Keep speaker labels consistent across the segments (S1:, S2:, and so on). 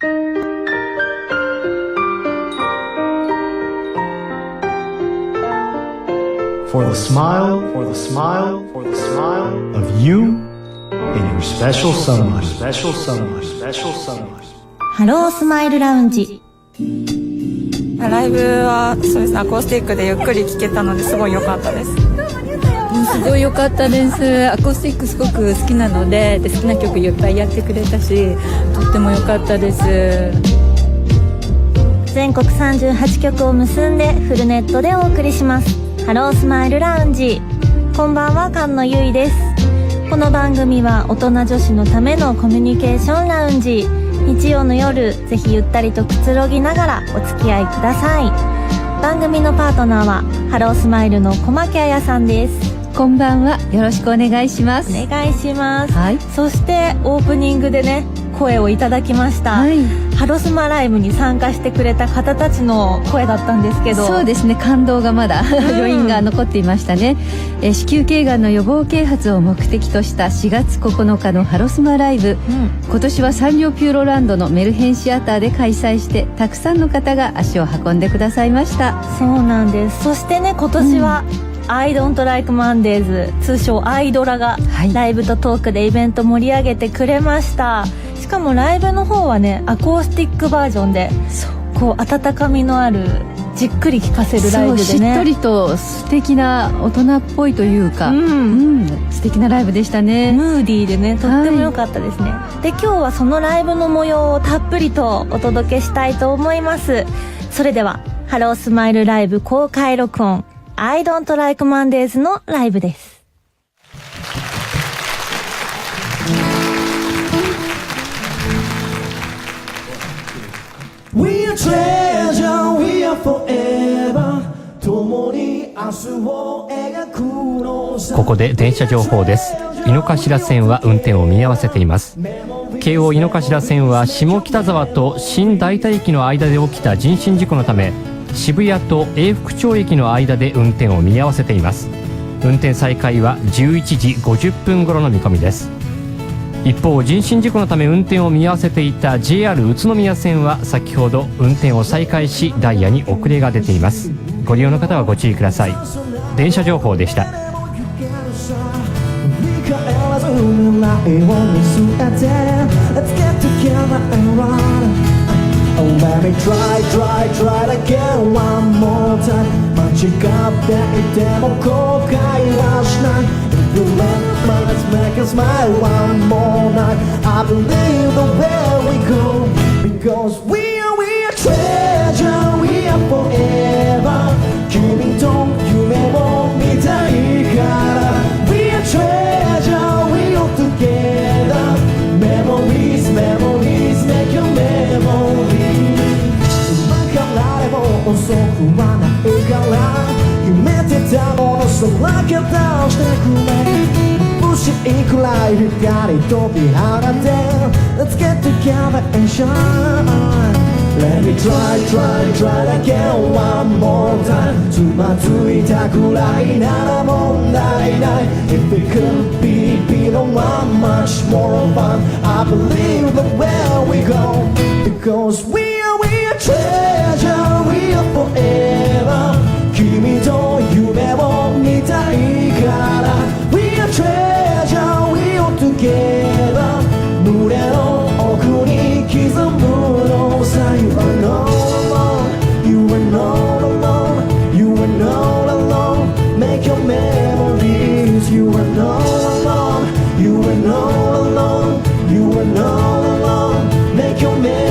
S1: For the smile of you and your special someone.
S2: ハロースマイルラウンジ。
S3: ライブはそうですね、アコースティックでゆっくり聴けたのですごい良かったです。
S4: すごい良かったです。アコースティックすごく好きなので、好きな曲いっぱいやってくれたし、とっても良かったです。
S2: 全国38曲を結んでフルネットでお送りします。ハロースマイルラウンジ。こんばんは、菅野ゆいです。この番組は大人女子のためのコミュニケーションラウンジ。日曜の夜、ぜひゆったりとくつろぎながらお付き合いください。番組のパートナーはハロースマイルの小牧彩さんです。
S4: こんばんは、よろしくお願いします。
S2: お願いします、
S4: はい、
S2: そしてオープニングでね、声をいただきました、はい、ハロスマライブに参加してくれた方たちの声だったんですけど、
S4: そうですね、感動がまだ余韻が残っていましたね。子宮頸がんの予防啓発を目的とした4月9日のハロスマライブ、今年はサンリオピューロランドのメルヘンシアターで開催して、たくさんの方が足を運んでくださいました。
S2: そうなんです。そしてね、今年は、I don't like Mondays、 通称アイドラがライブとトークでイベント盛り上げてくれました。しかもライブの方はね、アコースティックバージョンで、こう温かみのあるじっくり聴かせるライブでね、
S4: しっとりと素敵な大人っぽいというか、素敵なライブでしたね。
S2: ムーディーでね、とっても良かったですね、で今日はそのライブの模様をたっぷりとお届けしたいと思います。それではハロースマイルライブ公開録音、I don't like Mondays のライブです。
S5: We are treasure, we are forever. 共に明日を描くのさ。
S6: ここで電車情報です。井の頭線は運転を見合わせています。京王井の頭線は下北沢と新代田駅の間で起きた人身事故のため、渋谷と永福町駅の間で運転を見合わせています。運転再開は11時50分頃の見込みです。一方、人身事故のため運転を見合わせていた JR 宇都宮線は先ほど運転を再開し、ダイヤに遅れが出ています。ご利用の方はご注意ください。電車情報でした。
S5: Oh, let me try again one more time. 間違っていても後悔はしない。If you let us make a smile one more night, I believe the way we go. Because we are treasure, we are forever. 君と夢を見たいから。We are treasure, we are together. Memories, memories, make your memories.遅くはないから夢てたものさらけ出してくれ。眩しいくらい光飛び放て Let's get together and shine. Let me try again one more time. つまずいたくらいなら問題ない。If it could be the one much more fun, I believe the way we go. Because we are treasure, we are forever. 君と夢を見たいから。We are treasure, we are together. 胸の奥に刻むのさ。You are not alone, you are not alone, you are not alone. Make your memories. You are not alone, you are not alone, you are not alone. Make your memories.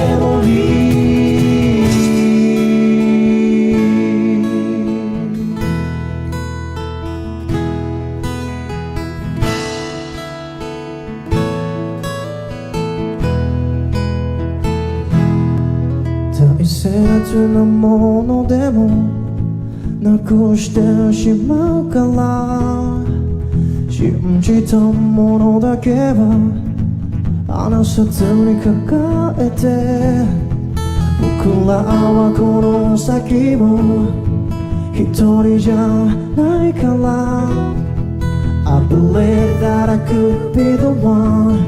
S5: 大切なものでもなくしてしまうから、信じたものだけは離さずに抱えて、僕らはこの先も一人じゃないから。 I believe that I could be the one.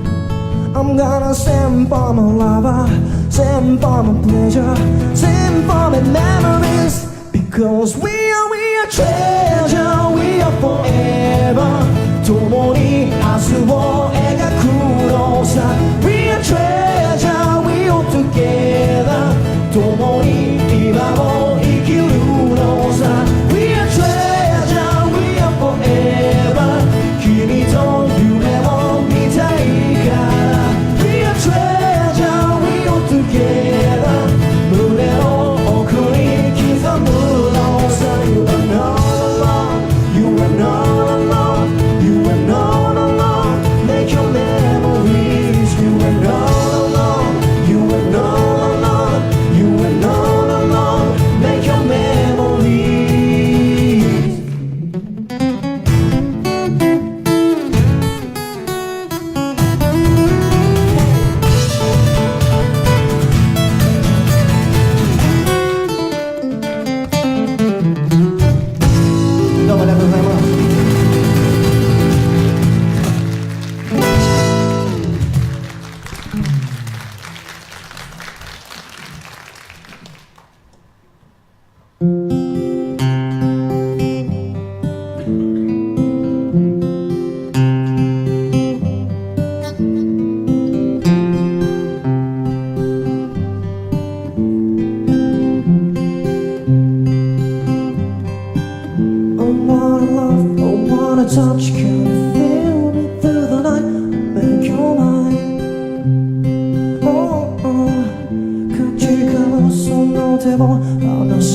S5: I'm gonna stand for my lover, stand Sing for my pleasure, sing for my memories. Because we are treasure, we are forever. 共に明日を描くのさ。 We are treasure, we are together. 共に今を生きるのさ。 We are treasure, we are forever. 君と夢を見たいから。 We are treasure, we are together. 胸の奥に刻むのさ。 You are not alone, you are not alone, you are not alone. Make your memories. You are not alone, you are not alone, you are not alone. Make your memories. I wanna love, I wanna touch you. Can you feel me through the night? Make your mind. Oh, oh. 口からその手を離さ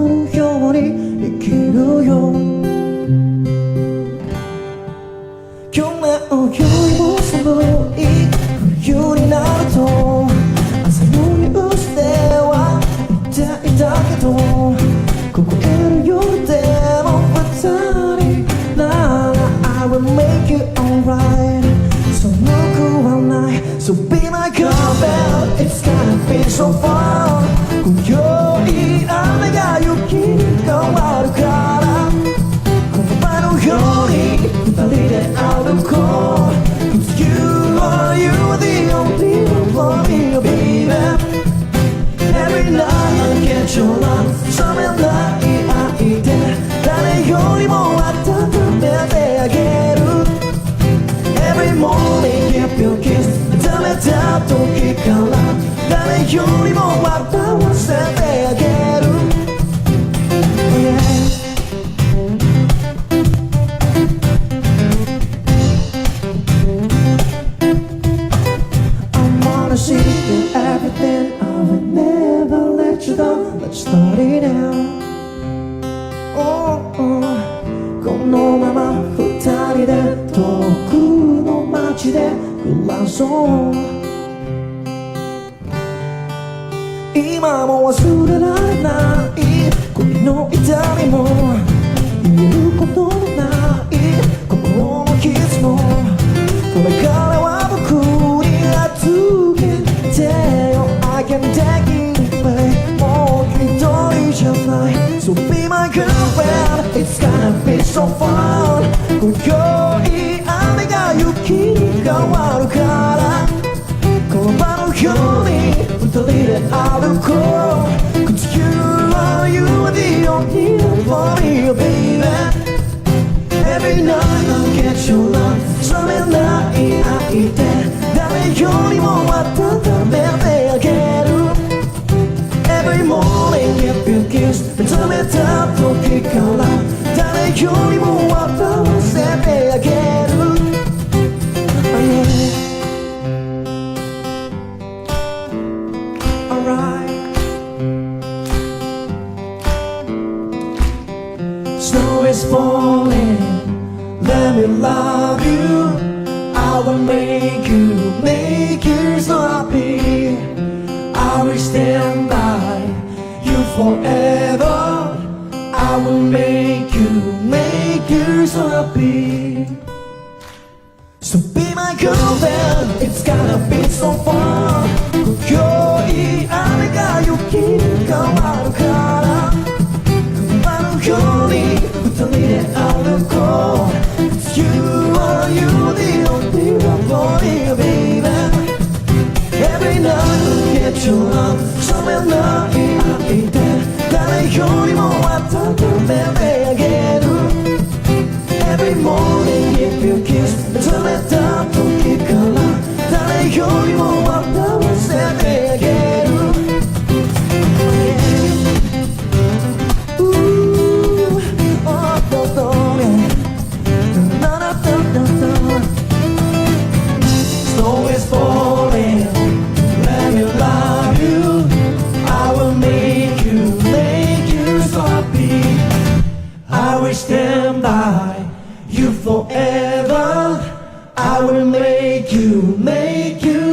S5: ぬように生きるよ。去年よりも寒い冬になると朝のニュースでは言っていたけど、凍える夜でも二人なら I will make you alright. 寒くはない So be my girlfriend. It's gonna be so fun. 今宵雨が雪に変わるからこの前のように二人で歩こう。 Cause you are the only one for me, oh baby. Every night I get your love. 冷めない愛で誰よりも温めてあげる。 Every morning give your kiss. 冷めた時から誰よりも笑わせてあげる。Yeah. I wanna see through everything. I will never let you down. Let's start it now. Oh, oh. このまま二人で遠くの街で暮らそう。今も忘れられない恋の痛みも言えることのない心の傷もこれからは僕に預けてよ。 I can take it away. もう一人じゃない So be my girlfriend. It's gonna be so fun. 今宵雨が雪に変わるからこの場のように二人で歩こう。 Cause you are the only one for me, oh baby. Every night I get your love. 冷めない愛で誰よりも温めてあげる。 Every morning give you kiss. 冷めた時から誰よりも笑わせてあげる。Oh, yeah. Alright. Snow is falling. Let me love you. I will make you so happy. I will stand by you forever. I will make you so happy. So be my girlfriend. It's gonna be so fun. 今宵雨が雪に変わるからこの場のように二人で歩こう。 You are the only one for me, baby. Every night I get から冷めない愛で誰よりも温めてあげる Every morning if you kiss 冷めた時から誰よりも笑わせてあげる Snow is falling, let me love you. I will make you so happy. I will stand by you forever. I will make you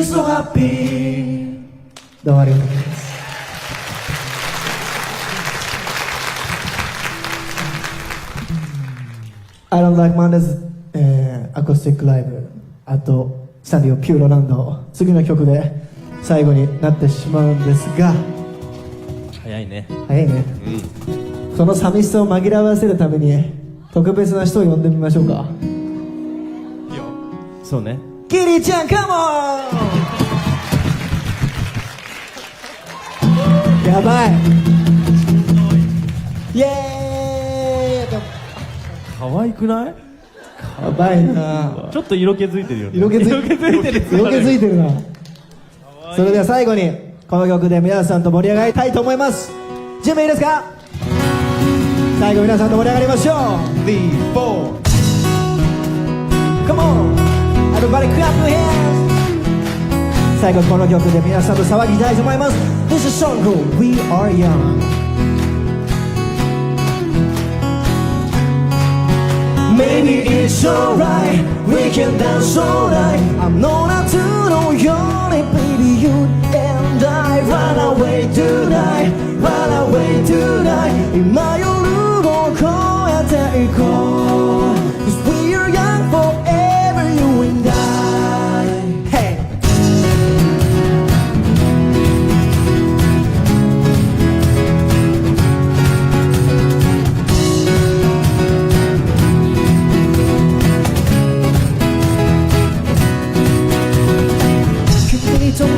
S5: so happy. どうもありがとうございます。I don't like Mondays、アコースティックライブ、あとスタディオピューロランド、次の曲で最後になってしまうんですが、
S7: 早いね。
S5: 早いね、その寂しさを紛らわせるために特別な人を呼んでみましょうか。
S7: そうね。
S5: キリちゃんカモンやばいイエーイ
S7: 可愛くない？
S5: やばいな。
S7: ちょっと色気づいてるよね。
S5: 色気づいてるな。それでは最後にこの曲で皆さんと盛り上がりたいと思います。準備いいですか？最後皆さんと盛り上がりましょう。 3、4 Come on Everybody clap your hands。 最後この曲で皆さんと騒ぎたいと思います。 This is song called We Are Young。 Maybe it's alright, we can dance all night. I'm not to know your name, baby, you and I. Run away tonight, run away tonight. 今夜を越えていこう Cause we are young forever, you and I. Hey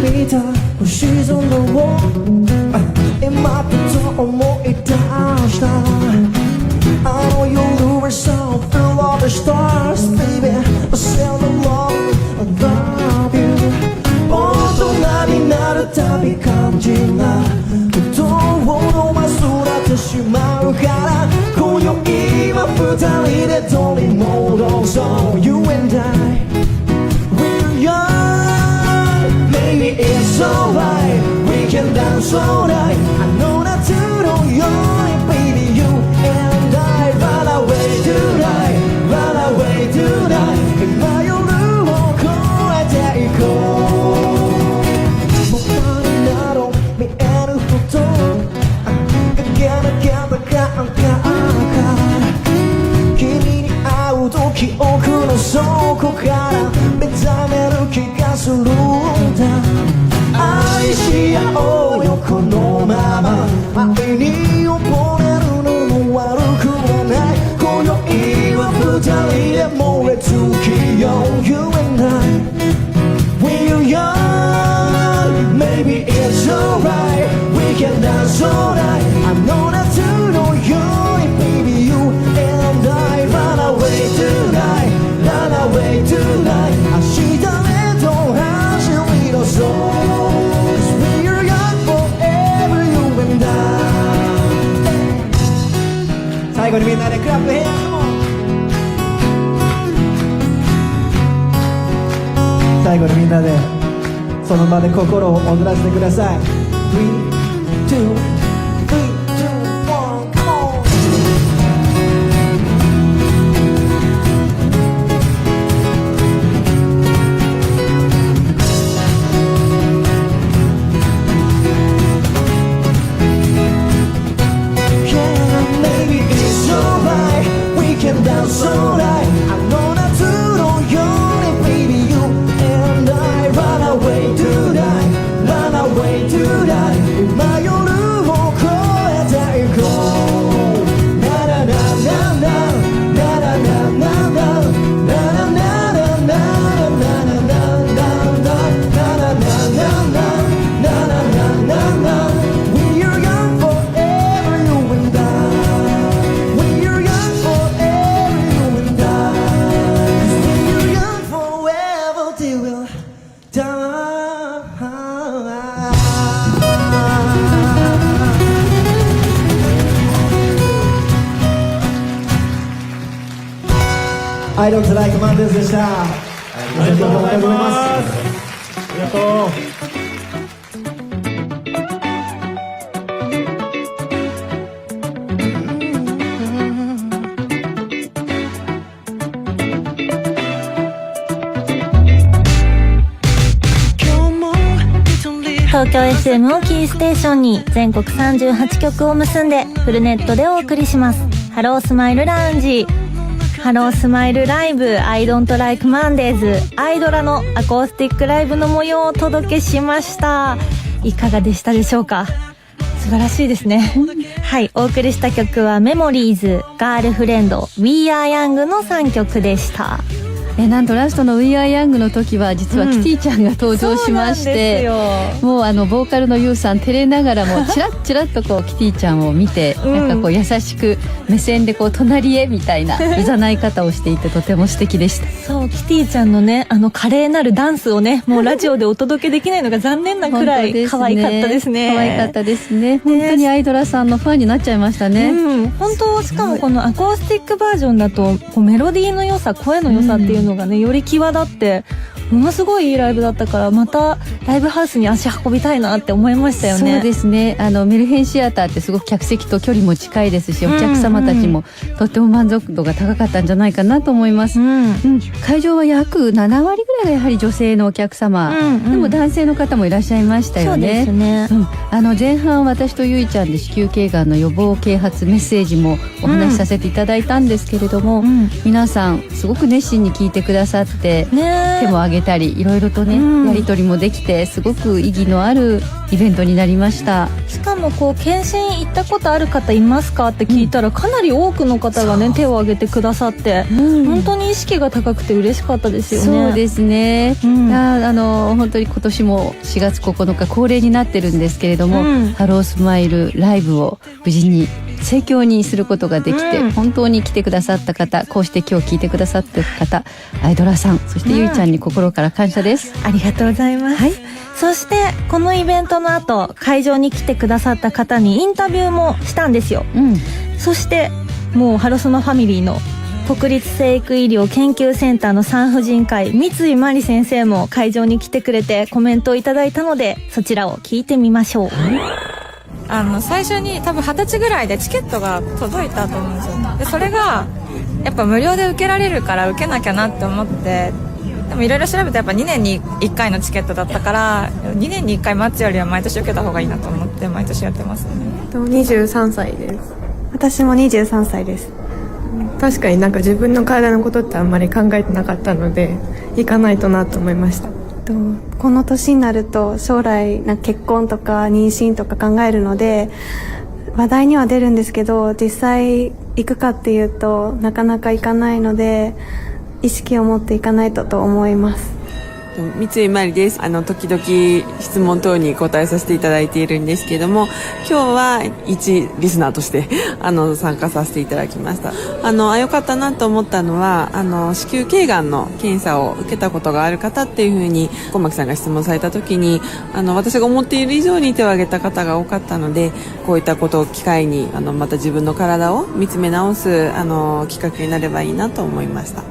S5: 見た星空を今ふと思い出したあの夜は so full of the stars baby I said along I love you 大人になるたび感じなことを忘れてしまうから今宵は二人で取り戻そう You and I We're young Maybe it's alright, we can dance all night. I know that you know you're baby, you and I. Run away tonight, run away tonight. 今夜を越えていこう僕になど見えるほど影の肩が君に会うと記憶の底から目覚める気がするんだ愛し合おうよこのまま愛に溺れるのも悪くはない今宵は二人で燃え尽きよう You and I We're young Maybe it's alright We can dance all night I know that you know you're baby You and I Run away tonight Run away tonight 明日へと走り出そう最後にみんなでクラップヘア最後にみんなでその場で心を踊らせてください 3、2、1 Come on Dance all night. I know that you know you're baby, you and I. Run away tonight, run away tonight. 今夜を越えていこう。Na na na na na, na na na na na, na na na na na, na na na na na, na na na na na, na na na na. アイドントライクマンデーズでした。皆さんどうもありがとうございます。
S7: ありがとう。
S2: 東京 FM をキーステーションに全国38局を結んでフルネットでお送りします。ハロースマイルラウンジ、ハロースマイルライブ I don't like Mondays アイドラのアコースティックライブの模様をお届けしました。いかがでしたでしょうか。素晴らしいですね。はい、お送りした曲はメモリーズ、ガールフレンド、We Are Young の3曲でした。
S4: なんとラストの We Are Young の時は実はキティちゃんが登場しまして、もうボーカルのユウさん照れながらもチラッチラッとこうキティちゃんを見て、なんかこう優しく目線でこう隣へみたいないざない方をしていてとても素敵でした。
S2: そう、キティちゃんのね華麗なるダンスをねもうラジオでお届けできないのが残念なくらい可愛かったですね。
S4: 可愛かったですね。本当にアイドラさんのファンになっちゃいましたね。
S2: 本当、しかもこのアコースティックバージョンだとこうメロディーの良さ、声の良さっていうのがね、より際立ってものすごいいいライブだったから、またライブハウスに足運びたいなって思いましたよね。
S4: そうですね。メルヘンシアターってすごく客席と距離も近いですし、お客様たちもとっても満足度が高かったんじゃないかなと思います。会場は約7割ぐらいがやはり女性のお客様、でも男性の方もいらっしゃいましたよね。
S2: そうですね。
S4: 前半私とゆいちゃんで子宮頸がんの予防啓発メッセージもお話しさせていただいたんですけれども、皆さんすごく熱心に聞いてくださって、手も挙げたりいろいろとね、やり取りもできてすごく意義のあるイベントになりました。
S2: しかもこう検診行ったことある方いますかって聞いたら、かなり多くの方がね手を挙げてくださって、本当に意識が高くて嬉しかったですよね。
S4: そうですね。本当に今年も4月9日恒例になってるんですけれども、ハロースマイルライブを無事に盛況にすることができて、本当に来てくださった方、こうして今日聞いてくださってる方、アイドラさん、そしてゆいちゃんに心から感謝です。
S2: ありがとうございます。そしてこのイベントの後、会場に来てくださった方にインタビューもしたんですよ。そしてもうハロスマファミリーの国立成育医療研究センターの産婦人科医三井真理先生も会場に来てくれてコメントをいただいたので、そちらを聞いてみましょう。
S3: 最初に多分20歳ぐらいでチケットが届いたと思うんですよ。でそれがやっぱ無料で受けられるから受けなきゃなって思って、でもいろいろ調べてやっぱ2年に1回のチケットだったから、2年に1回待つよりは毎年受けた方がいいなと思って毎年やってますね。
S8: 23歳です。私も23歳です。確かになんか自分の体のことってあんまり考えてなかったので行かないとなと思いました。この年になると将来結婚とか妊娠とか考えるので話題には出るんですけど、実際行くかっていうとなかなか行かないので、意識を持っていかないとと思います。
S9: 三井真理です。時々質問等に答えさせていただいているんですけども、今日は一リスナーとして参加させていただきました。良かったなと思ったのは、子宮頸がんの検査を受けたことがある方っていうふうに小牧さんが質問された時に、私が思っている以上に手を挙げた方が多かったので、こういったことを機会にまた自分の体を見つめ直すきっかけになればいいなと思いました。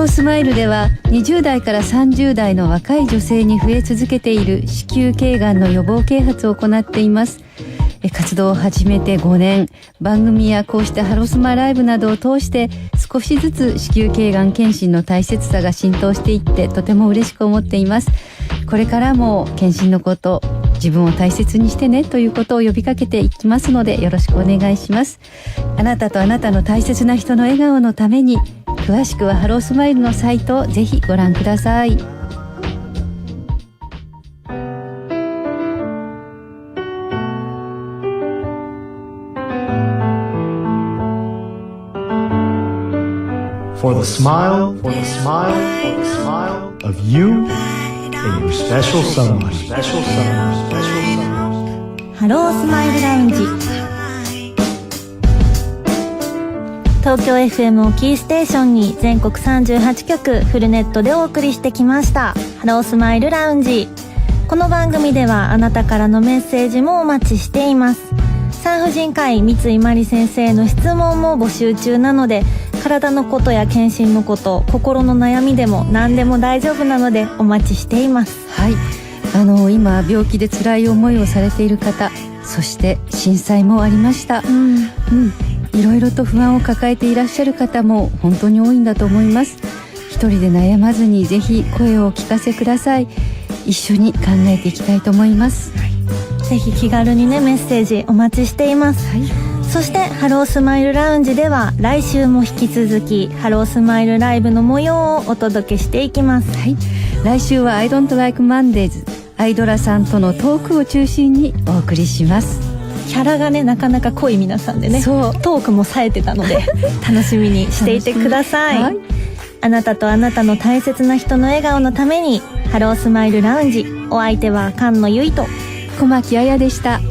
S4: スマイルでは20代から30代の若い女性に増え続けている子宮頸がんの予防啓発を行っています。活動を始めて5年、番組やこうしたハロスマライブなどを通して少しずつ子宮頸がん検診の大切さが浸透していってとても嬉しく思っています。これからも検診のこと、自分を大切にしてねということを呼びかけていきますのでよろしくお願いします。あなたとあなたの大切な人の笑顔のために、詳しくはハロースマイルのサイトをぜひご覧ください。
S1: For the smile of you and your special someone.
S2: ハロースマイルラウンジ。東京 FM をキーステーションに全国38局フルネットでお送りしてきましたハロースマイルラウンジ。この番組ではあなたからのメッセージもお待ちしています。産婦人科医三井真理先生の質問も募集中なので、体のことや検診のこと、心の悩みでも何でも大丈夫なのでお待ちしています。
S4: はい、今病気で辛い思いをされている方、そして震災もありました。いろいろと不安を抱えていらっしゃる方も本当に多いんだと思います。一人で悩まずにぜひ声をお聞かせください。一緒に考えていきたいと思います。
S2: ぜひ気軽にね、メッセージお待ちしています。そしてハロースマイルラウンジでは来週も引き続きハロースマイルライブの模様をお届けしていきます。
S4: 来週は I don't like Mondays、 アイドラさんとのトークを中心にお送りします。
S2: キャラがね、なかなか濃い皆さんでね、トークも冴えてたので楽しみにしていてください。あなたとあなたの大切な人の笑顔のためにハロースマイルラウンジ。お相手は菅野由依と
S4: 小牧彩でした。